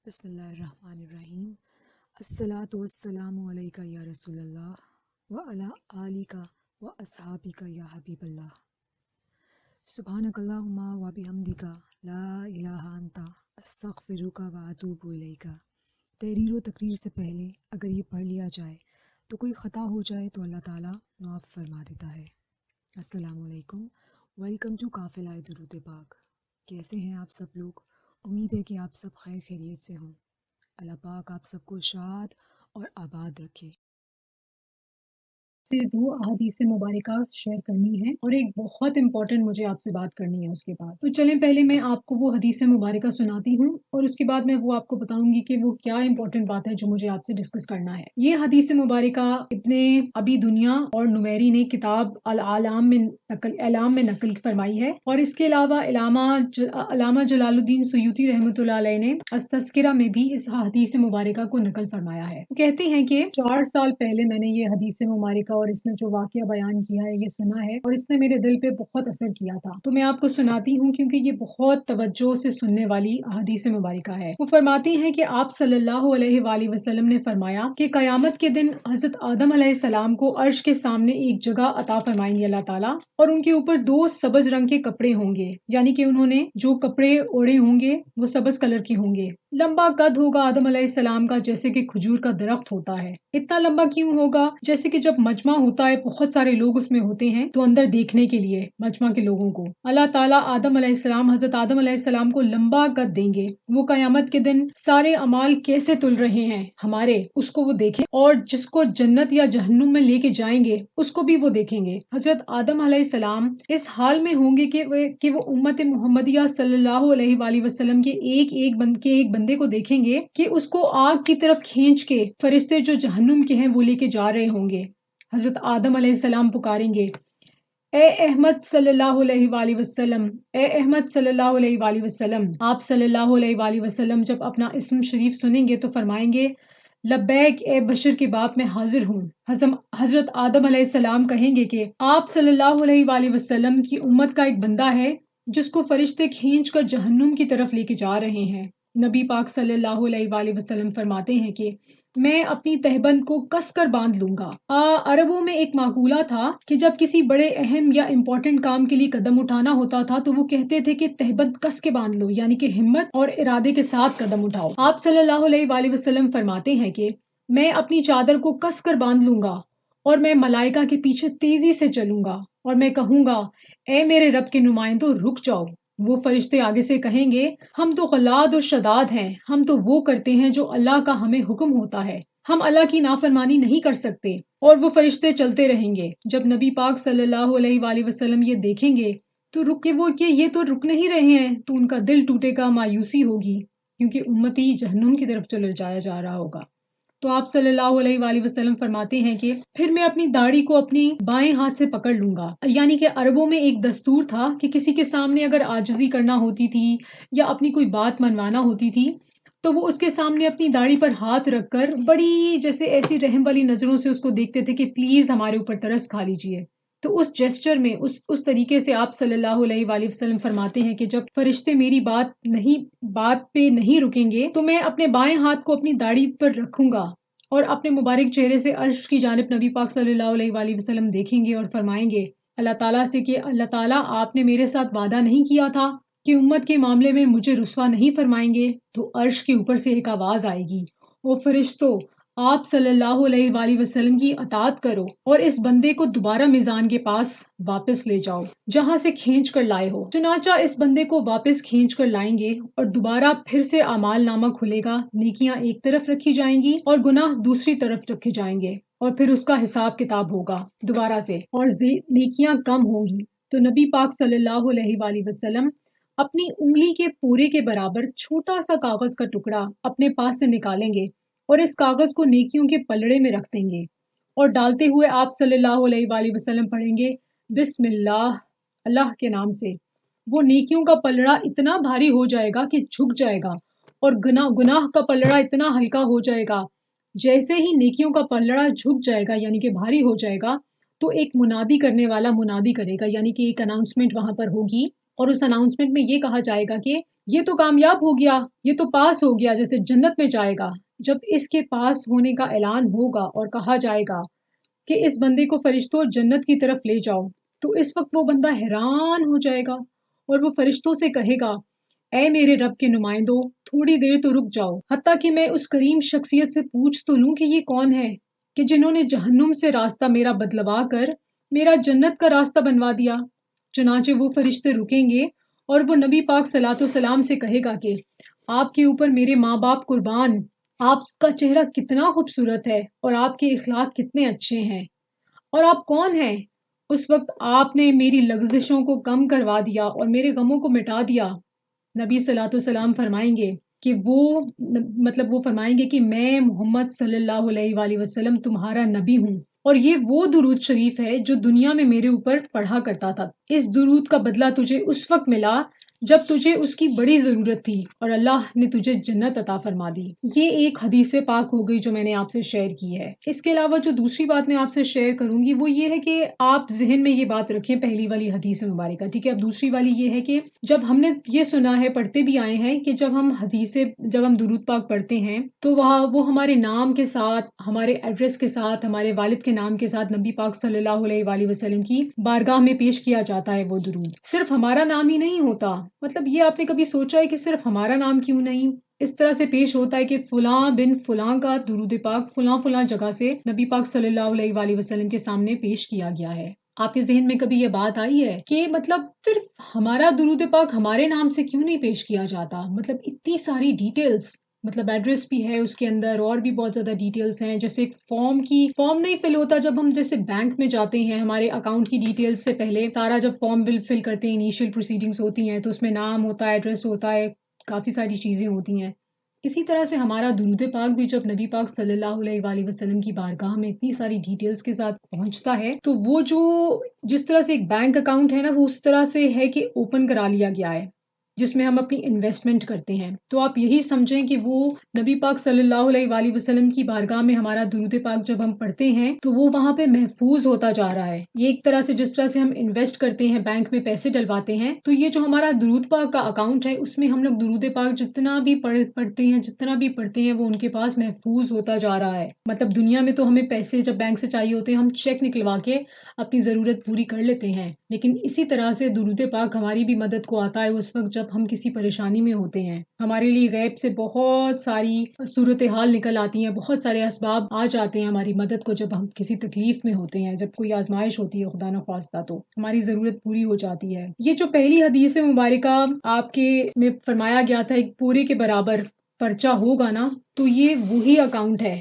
بسم اللہ الرحمن الرحیم۔ الصلاۃ والسلام علیکہ یا رسول اللہ وعلی آلک و اصحابک یا حبیب اللہ۔ سبحانک اللہم و بحمدک لا الہ انت استغفرک و اتوب الیک۔ تحریر و تقریر سے پہلے اگر یہ پڑھ لیا جائے تو کوئی خطا ہو جائے تو اللہ تعالیٰ معاف فرما دیتا ہے۔ السلام علیکم، ویلکم ٹو قافلہ درود پاک۔ کیسے ہیں آپ سب لوگ؟ امید ہے کہ آپ سب خیر خیریت سے ہوں۔ اللہ پاک آپ سب کو شاد اور آباد رکھے۔ سے 2 احادیث مبارکہ شیئر کرنی ہے اور ایک بہت امپورٹنٹ مجھے آپ سے بات کرنی ہے اس کے بعد۔ تو چلیں پہلے میں آپ کو وہ حدیث مبارکہ سناتی ہوں اور اس کے بعد میں وہ آپ کو بتاؤں گی کہ وہ کیا امپورٹنٹ بات ہے جو مجھے آپ سے ڈسکس کرنا ہے۔ یہ حدیث مبارکہ ابن ابی دنیا اور نمیری نے کتاب اعلام میں نقل فرمائی ہے، اور اس کے علاوہ علامہ جلال الدین سیوطی رحمۃ اللہ علیہ نے التذکرہ میں بھی اس حدیث مبارکہ کو نقل فرمایا ہے۔ کہتے ہیں کہ 4 سال پہلے میں نے یہ حدیث مبارکہ اور اس نے جو واقعہ بیان کیا ہے یہ سنا ہے، اور اس نے میرے دل پہ بہت اثر کیا تھا، تو میں آپ کو سناتی ہوں کیونکہ یہ بہت توجہ سے سننے والی حدیث مبارکہ ہے۔ وہ فرماتی ہیں کہ آپ صلی اللہ علیہ وآلہ وسلم نے فرمایا کہ قیامت کے دن حضرت آدم علیہ السلام کو عرش کے سامنے ایک جگہ عطا فرمائیں گے اللہ تعالیٰ، اور ان کے اوپر 2 سبز رنگ کے کپڑے ہوں گے، یعنی کہ انہوں نے جو کپڑے اوڑے ہوں گے وہ سبز کلر کے ہوں گے۔ لمبا قد ہوگا آدم علیہ السلام کا جیسے کہ کھجور کا درخت ہوتا ہے۔ اتنا لمبا کیوں ہوگا؟ جیسے کہ جب مجمع ہوتا ہے، بہت سارے لوگ اس میں ہوتے ہیں، تو اندر دیکھنے کے لیے مجمع کے لوگوں کو اللہ تعالیٰ حضرت آدم علیہ السلام کو لمبا قد دیں گے۔ وہ قیامت کے دن سارے اعمال کیسے تل رہے ہیں ہمارے، اس کو وہ دیکھیں، اور جس کو جنت یا جہنم میں لے کے جائیں گے اس کو بھی وہ دیکھیں گے۔ حضرت آدم علیہ السلام اس حال میں ہوں گے کہ وہ امت محمدیہ صلی اللہ علیہ وآلہ وسلم کے ایک بندے کو دیکھیں گے کہ اس کو آگ کی طرف کھینچ کے فرشتے جو جہنم کے ہیں وہ لے کے جا رہے ہوں گے۔ حضرت آدم علیہ السلام پکاریں گے، اے احمد صلی اللہ علیہ وآلہ وسلم، اے احمد صلی اللہ علیہ وآلہ وسلم۔ آپ صلی اللہ علیہ وآلہ وسلم جب اپنا اسم شریف سنیں گے تو فرمائیں گے، لبیک اے بشر کے باپ میں حاضر ہوں۔ حضرت آدم علیہ السلام کہیں گے کہ آپ صلی اللہ علیہ وآلہ وسلم کی امت کا ایک بندہ ہے جس کو فرشتے کھینچ کر جہنم کی طرف لے کے جا رہے ہیں۔ نبی پاک صلی اللہ علیہ وآلہ وسلم فرماتے ہیں کہ میں اپنی تہبند کو کس کر باندھ لوں گا۔ عربوں میں ایک مقولہ تھا کہ جب کسی بڑے اہم یا امپورٹنٹ کام کے لیے قدم اٹھانا ہوتا تھا تو وہ کہتے تھے کہ تہبند کس کے باندھ لو، یعنی کہ ہمت اور ارادے کے ساتھ قدم اٹھاؤ۔ آپ صلی اللہ علیہ وآلہ وسلم فرماتے ہیں کہ میں اپنی چادر کو کس کر باندھ لوں گا اور میں ملائکہ کے پیچھے تیزی سے چلوں گا، اور میں کہوں گا، اے میرے رب کے نمائندوں رک جاؤ۔ وہ فرشتے آگے سے کہیں گے، ہم تو غلاد اور شداد ہیں، ہم تو وہ کرتے ہیں جو اللہ کا ہمیں حکم ہوتا ہے، ہم اللہ کی نافرمانی نہیں کر سکتے، اور وہ فرشتے چلتے رہیں گے۔ جب نبی پاک صلی اللہ علیہ وآلہ وسلم یہ دیکھیں گے تو یہ تو رک نہیں رہے ہیں، تو ان کا دل ٹوٹے گا، مایوسی ہوگی، کیونکہ امتی جہنم کی طرف چلے جایا جا رہا ہوگا۔ تو آپ صلی اللہ علیہ وآلہ وسلم فرماتے ہیں کہ پھر میں اپنی داڑھی کو اپنی بائیں ہاتھ سے پکڑ لوں گا، یعنی کہ عربوں میں ایک دستور تھا کہ کسی کے سامنے اگر عاجزی کرنا ہوتی تھی یا اپنی کوئی بات منوانا ہوتی تھی تو وہ اس کے سامنے اپنی داڑھی پر ہاتھ رکھ کر بڑی جیسے ایسی رحم والی نظروں سے اس کو دیکھتے تھے کہ پلیز ہمارے اوپر ترس کھا لیجئے۔ تو اس جیسچر میں اس طریقے سے آپ صلی اللہ علیہ وآلہ وسلم فرماتے ہیں کہ جب فرشتے میری بات پہ نہیں رکیں گے تو میں اپنے بائیں ہاتھ کو اپنی داڑھی پر رکھوں گا اور اپنے مبارک چہرے سے عرش کی جانب نبی پاک صلی اللہ علیہ وآلہ وسلم دیکھیں گے اور فرمائیں گے اللہ تعالیٰ سے کہ اللہ تعالیٰ آپ نے میرے ساتھ وعدہ نہیں کیا تھا کہ امت کے معاملے میں مجھے رسوا نہیں فرمائیں گے؟ تو عرش کے اوپر سے ایک آواز آئے گی، او فرشتوں، آپ صلی اللہ علیہ وآلہ وسلم کی اطاعت کرو اور اس بندے کو دوبارہ میزان کے پاس واپس لے جاؤ جہاں سے کھینچ کر لائے ہو۔ چنانچہ اس بندے کو واپس کھینچ کر لائیں گے اور دوبارہ پھر سے اعمال نامہ کھلے گا، نیکیاں ایک طرف رکھی جائیں گی اور گناہ دوسری طرف رکھے جائیں گے، اور پھر اس کا حساب کتاب ہوگا دوبارہ سے، اور نیکیاں کم ہوں گی۔ تو نبی پاک صلی اللہ علیہ وآلہ وسلم اپنی انگلی کے پورے کے برابر چھوٹا سا کاغذ کا ٹکڑا اپنے پاس سے نکالیں گے اور اس کاغذ کو نیکیوں کے پلڑے میں رکھ دیں گے، اور ڈالتے ہوئے آپ صلی اللہ علیہ وآلہ وسلم پڑھیں گے، بسم اللہ، اللہ کے نام سے۔ وہ نیکیوں کا پلڑا اتنا بھاری ہو جائے گا کہ جھک جائے گا، اور گناہ کا پلڑا اتنا ہلکا ہو جائے گا۔ جیسے ہی نیکیوں کا پلڑا جھک جائے گا یعنی کہ بھاری ہو جائے گا تو ایک منادی کرنے والا منادی کرے گا، یعنی کہ ایک اناؤنسمنٹ وہاں پر ہوگی، اور اس اناؤنسمنٹ میں یہ کہا جائے گا کہ یہ تو کامیاب ہو گیا، یہ تو پاس ہو گیا، جیسے جنت میں جائے گا۔ جب اس کے پاس ہونے کا اعلان ہوگا اور کہا جائے گا کہ اس بندے کو فرشتوں جنت کی طرف لے جاؤ، تو اس وقت وہ بندہ حیران ہو جائے گا اور وہ فرشتوں سے کہے گا، اے میرے رب کے نمائندوں، تھوڑی دیر تو رک جاؤ، حتیٰ کہ میں اس کریم شخصیت سے پوچھ تو لوں کہ یہ کون ہے کہ جنہوں نے جہنم سے راستہ میرا بدلوا کر میرا جنت کا راستہ بنوا دیا۔ چنانچہ وہ فرشتے رکیں گے اور وہ نبی پاک صلاۃ والسلام سے کہے گا کہ آپ کے اوپر میرے ماں باپ قربان، آپ کا چہرہ کتنا خوبصورت ہے اور آپ کے اخلاق کتنے اچھے ہیں، اور آپ کون ہیں؟ اس وقت آپ نے میری لغزشوں کو کم کروا دیا اور میرے غموں کو مٹا دیا۔ نبی صلاۃ والسلام فرمائیں گے کہ وہ فرمائیں گے کہ میں محمد صلی اللہ علیہ وآلہ وسلم تمہارا نبی ہوں، اور یہ وہ درود شریف ہے جو دنیا میں میرے اوپر پڑھا کرتا تھا۔ اس درود کا بدلہ تجھے اس وقت ملا جب تجھے اس کی بڑی ضرورت تھی اور اللہ نے تجھے جنت عطا فرما دی۔ یہ ایک حدیث پاک ہو گئی جو میں نے آپ سے شیئر کی ہے۔ اس کے علاوہ جو دوسری بات میں آپ سے شیئر کروں گی وہ یہ ہے کہ آپ ذہن میں یہ بات رکھیں، پہلی والی حدیث مبارکہ، ٹھیک ہے؟ اب دوسری والی یہ ہے کہ جب ہم نے یہ سنا ہے، پڑھتے بھی آئے ہیں کہ جب ہم درود پاک پڑھتے ہیں تو وہ ہمارے نام کے ساتھ، ہمارے ایڈریس کے ساتھ، ہمارے والد کے نام کے ساتھ نبی پاک صلی اللہ علیہ وآلہ وسلم کی بارگاہ میں پیش کیا جاتا ہے۔ وہ درود صرف ہمارا نام ہی نہیں ہوتا، مطلب یہ آپ نے کبھی سوچا ہے کہ صرف ہمارا نام کیوں نہیں اس طرح سے پیش ہوتا ہے کہ فلاں بن فلاں کا درود پاک فلاں فلاں جگہ سے نبی پاک صلی اللہ علیہ وآلہ وسلم کے سامنے پیش کیا گیا ہے۔ آپ کے ذہن میں کبھی یہ بات آئی ہے کہ مطلب صرف ہمارا درود پاک ہمارے نام سے کیوں نہیں پیش کیا جاتا؟ مطلب اتنی ساری ڈیٹیلز، مطلب ایڈریس بھی ہے اس کے اندر اور بھی بہت زیادہ ڈیٹیلز ہیں، جیسے ایک فارم نہیں فل ہوتا جب ہم جیسے بینک میں جاتے ہیں، ہمارے اکاؤنٹ کی ڈیٹیلز سے پہلے سارا جب فارم فل کرتے ہیں، انیشیل پروسیڈنگز ہوتی ہیں تو اس میں نام ہوتا ہے، ایڈریس ہوتا ہے، کافی ساری چیزیں ہوتی ہیں۔ اسی طرح سے ہمارا درود پاک بھی جب نبی پاک صلی اللہ علیہ وآلہ وسلم کی بارگاہ میں اتنی ساری ڈیٹیلز کے ساتھ پہنچتا ہے تو وہ جس طرح سے ایک بینک اکاؤنٹ ہے نا، وہ اس طرح سے ہے کہ اوپن کرا لیا گیا ہے جس میں ہم اپنی انویسٹمنٹ کرتے ہیں۔ تو آپ یہی سمجھیں کہ وہ نبی پاک صلی اللہ علیہ وآلہ وسلم کی بارگاہ میں ہمارا درود پاک جب ہم پڑھتے ہیں تو وہ وہاں پہ محفوظ ہوتا جا رہا ہے۔ یہ ایک طرح سے جس طرح سے ہم انویسٹ کرتے ہیں، بینک میں پیسے ڈلواتے ہیں، تو یہ جو ہمارا درود پاک کا اکاؤنٹ ہے اس میں ہم لوگ درود پاک جتنا بھی پڑھتے ہیں وہ ان کے پاس محفوظ ہوتا جا رہا ہے۔ مطلب دنیا میں تو ہمیں پیسے جب بینک سے چاہیے ہوتے ہیں ہم چیک نکلوا کے اپنی ضرورت پوری کر لیتے ہیں، لیکن اسی طرح سے درود پاک ہماری بھی مدد کو آتا ہے اس وقت جب ہم کسی پریشانی میں ہوتے ہیں۔ ہمارے لیے غیب سے بہت ساری صورتحال نکل آتی ہیں، بہت سارے اسباب آ جاتے ہیں ہماری مدد کو جب ہم کسی تکلیف میں ہوتے ہیں، جب کوئی آزمائش ہوتی ہے خدا نخواستہ تو ہماری ضرورت پوری ہو جاتی ہے۔ یہ جو پہلی حدیث مبارکہ آپ کے میں فرمایا گیا تھا ایک پورے کے برابر پرچہ ہوگا نا، تو یہ وہی اکاؤنٹ ہے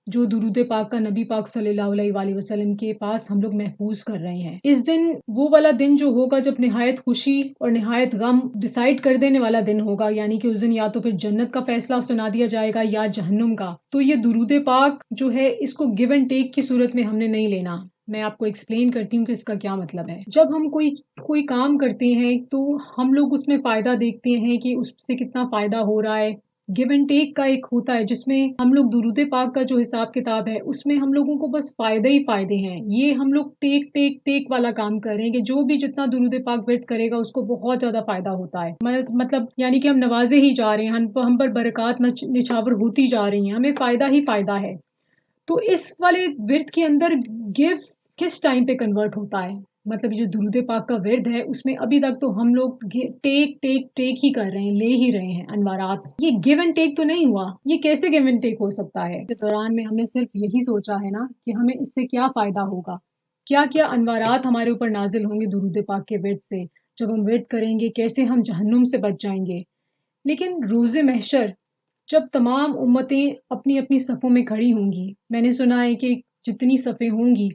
جو درود پاک کا نبی پاک صلی اللہ علیہ وآلہ وسلم کے پاس ہم لوگ محفوظ کر رہے ہیں۔ اس دن وہ والا دن جو ہوگا جب نہایت خوشی اور نہایت غم ڈیسائیڈ کر دینے والا دن ہوگا، یعنی کہ اس دن یا تو پھر جنت کا فیصلہ سنا دیا جائے گا یا جہنم کا۔ تو یہ درود پاک جو ہے اس کو گیو اینڈ ٹیک کی صورت میں ہم نے نہیں لینا۔ میں آپ کو ایکسپلین کرتی ہوں کہ اس کا کیا مطلب ہے۔ جب ہم کوئی کام کرتے ہیں تو ہم لوگ اس میں فائدہ دیکھتے ہیں کہ اس سے کتنا فائدہ ہو رہا ہے۔ گیو اینڈ ٹیک کا ایک ہوتا ہے جس میں ہم لوگ درود پاک کا جو حساب کتاب ہے اس میں ہم لوگوں کو بس فائدے ہی فائدے ہیں۔ یہ ہم لوگ ٹیک والا کام کر رہے ہیں کہ جو بھی جتنا درود پاک ورد کرے گا اس کو بہت زیادہ فائدہ ہوتا ہے، مطلب یعنی کہ ہم نوازے ہی جا رہے ہیں، ہم پر برکات نچھاور ہوتی جا رہی ہیں، ہمیں فائدہ ہی فائدہ ہے۔ تو اس والے ورد کے اندر گیو کس ٹائم پہ کنورٹ ہوتا ہے؟ مطلب یہ جو درود پاک کا ورد ہے اس میں ابھی تک تو ہم لوگ ٹیک ہی کر رہے ہیں، لے ہی رہے ہیں انوارات۔ یہ گیو اینڈ ٹیک تو نہیں ہوا، یہ کیسے گیو اینڈ ٹیک ہو سکتا ہے؟ اس دوران میں ہم نے صرف یہی سوچا ہے نا کہ ہمیں اس سے کیا فائدہ ہوگا، کیا کیا انوارات ہمارے اوپر نازل ہوں گے درود پاک کے ورد سے، جب ہم ورد کریں گے کیسے ہم جہنم سے بچ جائیں گے۔ لیکن روز محشر جب تمام امتیں اپنی اپنی صفوں میں کھڑی ہوں گی، میں نے سنا ہے کہ جتنی صفیں ہوں گی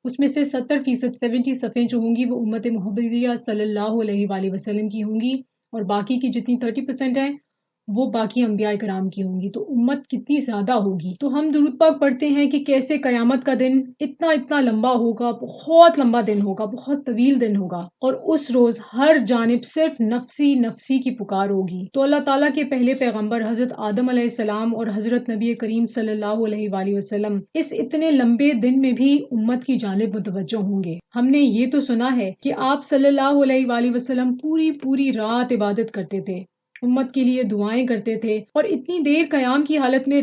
اس میں سے 70% صفیں جو ہوں گی وہ امت محمدیہ صلی اللہ علیہ وآلہ وسلم کی ہوں گی، اور باقی کی جتنی 30% ہیں وہ باقی انبیاء کرام کی ہوں گی۔ تو امت کتنی زیادہ ہوگی۔ تو ہم درود پاک پڑھتے ہیں کہ کیسے قیامت کا دن اتنا لمبا ہوگا، بہت لمبا دن ہوگا، بہت طویل دن ہوگا، اور اس روز ہر جانب صرف نفسی نفسی کی پکار ہوگی۔ تو اللہ تعالیٰ کے پہلے پیغمبر حضرت آدم علیہ السلام اور حضرت نبی کریم صلی اللہ علیہ وآلہ وسلم اس اتنے لمبے دن میں بھی امت کی جانب متوجہ ہوں گے۔ ہم نے یہ تو سنا ہے کہ آپ صلی اللہ علیہ وآلہ وسلم پوری رات عبادت کرتے تھے، امت کے لیے دعائیں کرتے تھے اور اتنی دیر قیام کی حالت میں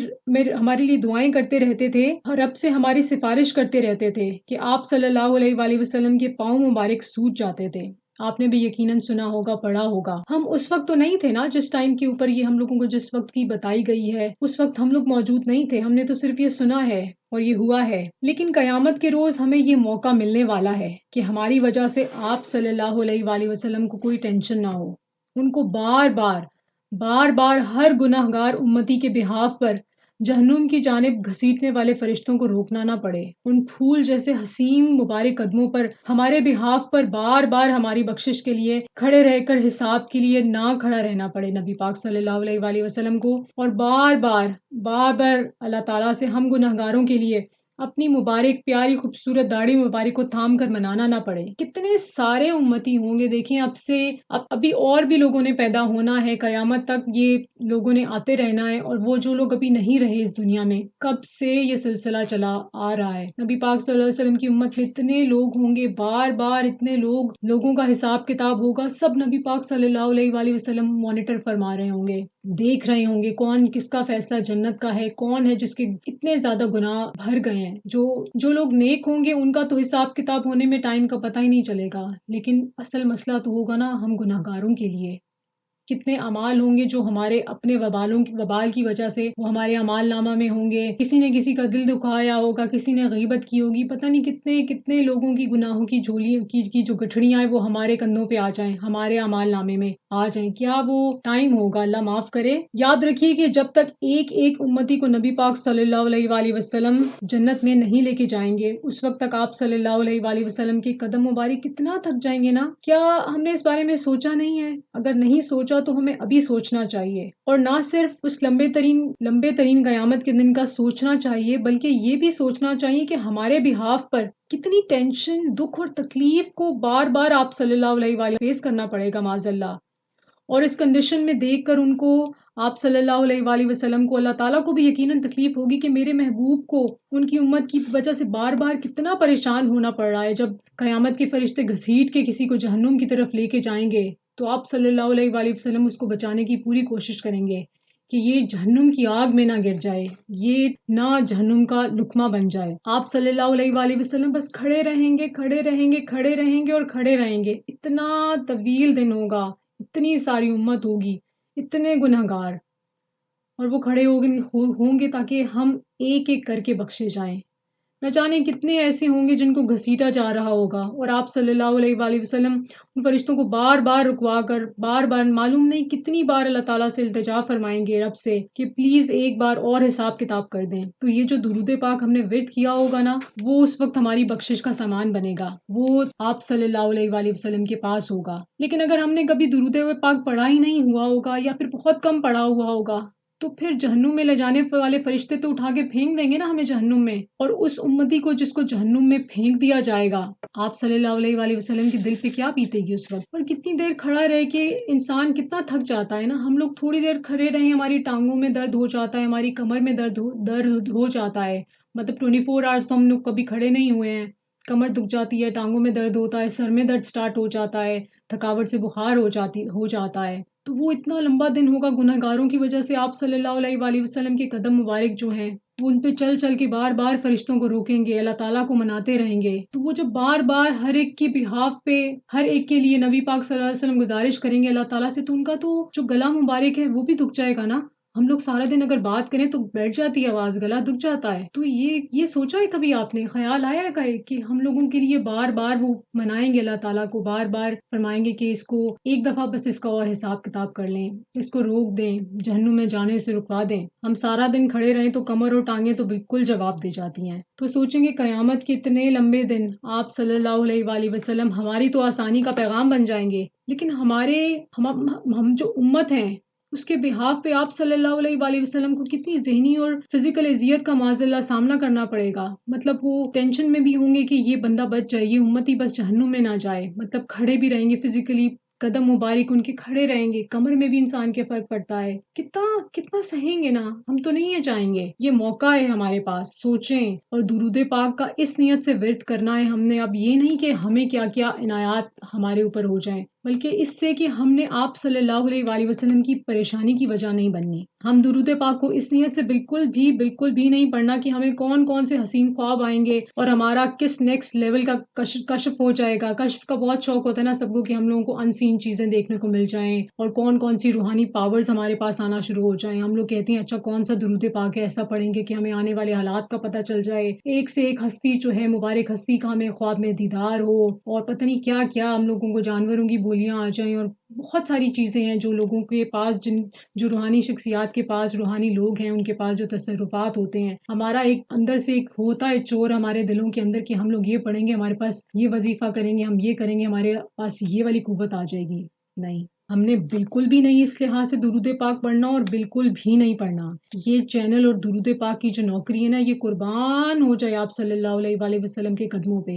ہمارے لیے دعائیں کرتے رہتے تھے، رب سے ہماری سفارش کرتے رہتے تھے کہ آپ صلی اللہ علیہ وآلہ وسلم کے پاؤں مبارک سوج جاتے تھے۔ آپ نے بھی یقیناً سنا ہوگا، پڑھا ہوگا۔ ہم اس وقت تو نہیں تھے نا، جس ٹائم کے اوپر یہ ہم لوگوں کو جس وقت کی بتائی گئی ہے اس وقت ہم لوگ موجود نہیں تھے، ہم نے تو صرف یہ سنا ہے اور یہ ہوا ہے۔ لیکن قیامت کے روز ہمیں یہ موقع ملنے والا ہے کہ ہماری وجہ سے آپ صلی اللہ علیہ وآلہ وسلم کو کوئی ٹینشن نہ ہو، ان کو بار بار ہر گناہ گار امتی کے بہاف پر جہنم کی جانب گھسیٹنے والے فرشتوں کو روکنا نہ پڑے، ان پھول جیسے حسین مبارک قدموں پر ہمارے بہاف پر بار بار ہماری بخشش کے لیے کھڑے رہ کر حساب کے لیے نہ کھڑا رہنا پڑے نبی پاک صلی اللہ علیہ وآلہ وسلم کو، اور بار بار اللہ تعالیٰ سے ہم گناہ گاروں کے لیے اپنی مبارک پیاری خوبصورت داڑھی مبارک کو تھام کر منانا نہ پڑے۔ کتنے سارے امتی ہوں گے، دیکھیں ابھی اور بھی لوگوں نے پیدا ہونا ہے، قیامت تک یہ لوگوں نے آتے رہنا ہے، اور وہ جو لوگ ابھی نہیں رہے اس دنیا میں، کب سے یہ سلسلہ چلا آ رہا ہے۔ نبی پاک صلی اللہ علیہ وسلم کی امت میں اتنے لوگ ہوں گے، بار اتنے لوگوں کا حساب کتاب ہوگا، سب نبی پاک صلی اللہ علیہ وآلہ وسلم مانیٹر فرما رہے ہوں گے، دیکھ رہے ہوں گے کون کس کا فیصلہ جنت کا ہے، کون ہے جس کے اتنے زیادہ گناہ بھر گئے ہیں۔ جو لوگ نیک ہوں گے ان کا تو حساب کتاب ہونے میں ٹائم کا پتہ ہی نہیں چلے گا، لیکن اصل مسئلہ تو ہوگا نا ہم گناہ گاروں کے لیے۔ کتنے اعمال ہوں گے جو ہمارے اپنے وبال کی وجہ سے وہ ہمارے اعمال نامہ میں ہوں گے، کسی نے کسی کا دل دکھایا ہوگا، کسی نے غیبت کی ہوگی، پتہ نہیں کتنے کتنے لوگوں کی گناہوں کی جھولیوں کی جو گٹھڑیاں ہیں وہ ہمارے کندھوں پہ آ جائیں، ہمارے اعمال نامے میں آ جائیں۔ کیا وہ ٹائم ہوگا، اللہ معاف کرے۔ یاد رکھیے کہ جب تک ایک امتی کو نبی پاک صلی اللہ علیہ وآلہ وسلم جنت میں نہیں لے کے جائیں گے، اس وقت تک آپ صلی اللہ علیہ وآلہ وسلم کے قدم مبارک کتنا تھک جائیں گے نا۔ کیا ہم نے اس بارے میں سوچا نہیں ہے؟ اگر نہیں سوچا تو ہمیں ابھی سوچنا چاہیے، اور نہ صرف اس لمبے ترین قیامت کے دن کا سوچنا چاہیے، بلکہ یہ بھی سوچنا چاہیے کہ ہمارے بہاف پر کتنی ٹینشن، دکھ اور تکلیف کو بار بار آپ صلی اللہ علیہ وآلہ فیس کرنا پڑے گا معاذ اللہ، اور اس کنڈیشن میں دیکھ کر ان کو آپ صلی اللہ علیہ وآلہ وسلم کو، اللہ تعالیٰ کو بھی یقیناً تکلیف ہوگی کہ میرے محبوب کو ان کی امت کی وجہ سے بار بار کتنا پریشان ہونا پڑ رہا ہے۔ جب قیامت کے فرشتے گھسیٹ کے کسی کو جہنم کی طرف لے کے جائیں گے تو آپ صلی اللہ علیہ وآلہ وسلم اس کو بچانے کی پوری کوشش کریں گے کہ یہ جہنم کی آگ میں نہ گر جائے، یہ نہ جہنم کا لقمہ بن جائے۔ آپ صلی اللہ علیہ وآلہ وسلم بس کھڑے رہیں گے، کھڑے رہیں گے، کھڑے رہیں گے اور کھڑے رہیں گے۔ اتنا طویل دن ہوگا، اتنی ساری امت ہوگی، اتنے گناہ گار، اور وہ کھڑے ہوں گے تاکہ ہم ایک ایک کر کے بخشے جائیں۔ نہ جانے کتنے ایسے ہوں گے جن کو گھسیٹا جا رہا ہوگا، اور آپ صلی اللہ علیہ وآلہ وسلم ان فرشتوں کو بار بار رکوا کر بار معلوم نہیں کتنی بار اللہ تعالیٰ سے التجا فرمائیں گے رب سے کہ پلیز ایک بار اور حساب کتاب کر دیں۔ تو یہ جو درود پاک ہم نے ورد کیا ہوگا نا، وہ اس وقت ہماری بخشش کا سامان بنے گا، وہ آپ صلی اللہ علیہ وآلہ وسلم کے پاس ہوگا۔ لیکن اگر ہم نے کبھی درود پاک پڑھا ہی نہیں ہوا ہوگا، یا پھر بہت کم پڑھا ہوا ہوگا، تو پھر جہنم میں لے جانے والے فرشتے تو اٹھا کے پھینک دیں گے نا ہمیں جہنم میں، اور اس امتی کو جس کو جہنم میں پھینک دیا جائے گا، آپ صلی اللہ علیہ وآلہ وسلم کے دل پہ کیا بیتے گی اس وقت، اور کتنی دیر کھڑا رہ کے انسان کتنا تھک جاتا ہے نا۔ ہم لوگ تھوڑی دیر کھڑے رہیں ہماری ٹانگوں میں درد ہو جاتا ہے، ہماری کمر میں درد ہو جاتا ہے، مطلب 24 آورس تو ہم لوگ کبھی کھڑے نہیں ہوئے ہیں، کمر دکھ جاتی ہے، ٹانگوں میں درد ہوتا ہے، سر میں درد سٹارٹ ہو جاتا ہے، تھکاوٹ سے بخار ہو جاتا ہے، تو وہ اتنا لمبا دن ہوگا گناہ گاروں کی وجہ سے۔ آپ صلی اللہ علیہ وآلہ وسلم کے قدم مبارک جو ہیں وہ ان پہ چل کے بار بار فرشتوں کو روکیں گے، اللہ تعالیٰ کو مناتے رہیں گے، تو وہ جب بار بار ہر ایک کی بہاف پہ ہر ایک کے لیے نبی پاک صلی اللہ علیہ وسلم گزارش کریں گے اللہ تعالیٰ سے، تو ان کا تو جو گلا مبارک ہے وہ بھی دکھ جائے گا نا۔ ہم لوگ سارا دن اگر بات کریں تو بیٹھ جاتی ہے آواز، گلا دکھ جاتا ہے، تو یہ سوچا ہے کبھی آپ نے، خیال آیا ہے کہ ہم لوگوں کے لیے بار بار وہ منائیں گے اللہ تعالیٰ کو، بار بار فرمائیں گے کہ اس کو ایک دفعہ بس اس کا اور حساب کتاب کر لیں، اس کو روک دیں، جہنم میں جانے سے رکوا دیں۔ ہم سارا دن کھڑے رہیں تو کمر اور ٹانگیں تو بالکل جواب دے جاتی ہیں۔ تو سوچیں گے قیامت کے اتنے لمبے دن آپ صلی اللہ علیہ وآلہ وسلم ہماری تو آسانی کا پیغام بن جائیں گے، لیکن ہم جو امت ہیں اس کے بہاف پہ آپ صلی اللہ علیہ وآلہ وسلم کو کتنی ذہنی اور فزیکل اذیت کا معاذ اللہ سامنا کرنا پڑے گا۔ مطلب وہ ٹینشن میں بھی ہوں گے کہ یہ بندہ بچ جائے، یہ امتی بس جہنم میں نہ جائے، مطلب کھڑے بھی رہیں گے فزیکلی، قدم مبارک ان کے کھڑے رہیں گے، کمر میں بھی انسان کے فرق پڑتا ہے، کتنا سہیں گے نا، ہم تو نہیں چاہیں گے۔ یہ موقع ہے ہمارے پاس، سوچیں، اور درود پاک کا اس نیت سے ورد کرنا ہے ہم نے، اب یہ نہیں کہ ہمیں کیا کیا عنایات ہمارے اوپر ہو جائیں، بلکہ اس سے کہ ہم نے آپ صلی اللہ علیہ وآلہ وسلم کی پریشانی کی وجہ نہیں بننی. ہم درود پاک کو اس نیت سے بالکل بھی نہیں پڑھنا کہ ہمیں کون کون سے حسین خواب آئیں گے اور ہمارا کس نیکسٹ لیول کا کشف ہو جائے گا. کشف کا بہت شوق ہوتا ہے نا سب کو کہ ہم لوگوں کو انسین چیزیں دیکھنے کو مل جائیں اور کون کون سی روحانی پاورز ہمارے پاس آنا شروع ہو جائیں. ہم لوگ کہتے ہیں اچھا کون سا درود پاک ہے ایسا پڑھیں گے کہ ہمیں آنے والے حالات کا پتہ چل جائے, ایک سے ایک ہستی جو ہے مبارک ہستی کا ہمیں خواب میں دیدار ہو, اور پتہ نہیں کیا کیا ہم لوگوں کو جانوروں کی بولیاں آ جائیں, اور بہت ساری چیزیں ہیں جو لوگوں کے پاس جو روحانی شخصیات کے پاس روحانی لوگ ہیں ان کے پاس جو تصرفات ہوتے ہیں. ہمارا ایک اندر سے ایک ہوتا ہے چور ہمارے دلوں کے اندر کہ ہم لوگ یہ پڑھیں گے, ہمارے پاس یہ وظیفہ کریں گے, ہم یہ کریں گے, ہمارے پاس یہ والی قوت آ جائے گی. نہیں, ہم نے بالکل بھی نہیں اس لحاظ سے درود پاک پڑھنا اور بالکل بھی نہیں پڑھنا. یہ چینل اور درود پاک کی جو نوکری ہے نا, یہ قربان ہو جائے آپ صلی اللہ علیہ وآلہ وسلم کے قدموں پہ,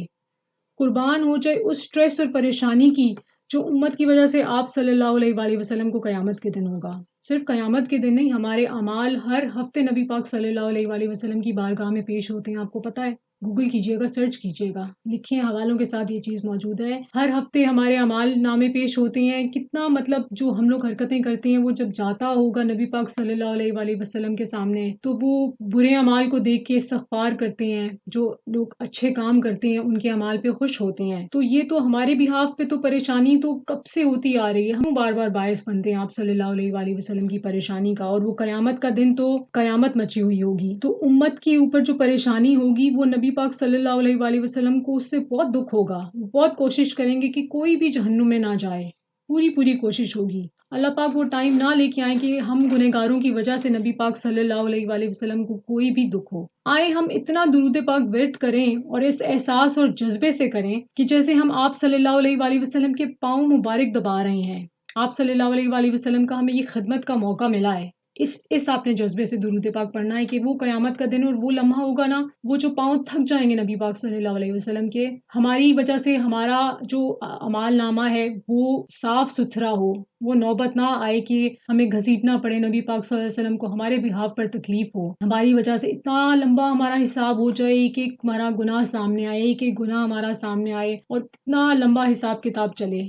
قربان ہو جائے اس سٹریس اور پریشانی کی جو امت کی وجہ سے آپ صلی اللہ علیہ وآلہ وسلم کو قیامت کے دن ہوگا. صرف قیامت کے دن نہیں, ہمارے اعمال ہر ہفتے نبی پاک صلی اللہ علیہ وآلہ وسلم کی بارگاہ میں پیش ہوتے ہیں. آپ کو پتہ ہے, گوگل کیجئے گا, سرچ کیجئے گا, لکھیں حوالوں کے ساتھ یہ چیز موجود ہے. ہر ہفتے ہمارے اعمال نامے پیش ہوتے ہیں. کتنا مطلب جو ہم لوگ حرکتیں کرتے ہیں وہ جب جاتا ہوگا نبی پاک صلی اللہ علیہ وآلہ وسلم کے سامنے, تو وہ برے اعمال کو دیکھ کے استغفار کرتے ہیں. جو لوگ اچھے کام کرتے ہیں ان کے اعمال پہ خوش ہوتے ہیں. تو یہ تو ہمارے بہاف پہ تو پریشانی تو کب سے ہوتی آ رہی ہے. ہم بار بار باعث بنتے ہیں آپ صلی اللہ علیہ وآلہ وسلم کی پریشانی کا, اور وہ قیامت کا دن تو قیامت مچی ہوئی ہوگی. تو امت کے اوپر جو پریشانی ہوگی وہ نبی پاک صلی اللہ علیہ وآلہ وسلم کو اس سے بہت دکھ ہوگا. بہت کوشش کریں گے کہ کوئی بھی جہنم میں نہ جائے, پوری کوشش ہوگی. اللہ پاک وہ ٹائم نہ لے کے آئیں کہ ہم گنہگاروں کی وجہ سے نبی پاک صلی اللہ علیہ وآلہ وسلم کو کوئی بھی دکھ ہو. آئے ہم اتنا درود پاک ورد کریں اور اس احساس اور جذبے سے کریں کہ جیسے ہم آپ صلی اللہ علیہ وآلہ وسلم کے پاؤں مبارک دبا رہے ہیں. آپ صلی اللہ علیہ وآلہ وسلم کا ہمیں یہ خدمت کا موقع ملا ہے. اس آپ نے جذبے سے درود پاک پڑھنا ہے کہ وہ قیامت کا دن اور وہ لمحہ ہوگا نا, وہ جو پاؤں تھک جائیں گے نبی پاک صلی اللہ علیہ وسلم کے, ہماری وجہ سے ہمارا جو اعمال نامہ ہے وہ صاف ستھرا ہو. وہ نوبت نہ آئے کہ ہمیں گھسیٹنا پڑے نبی پاک صلی اللہ علیہ وسلم کو, ہمارے بہاف پر تکلیف ہو, ہماری وجہ سے اتنا لمبا ہمارا حساب ہو جائے کہ ہمارا گناہ سامنے آئے, کہ گناہ ہمارا سامنے آئے اور اتنا لمبا حساب کتاب چلے.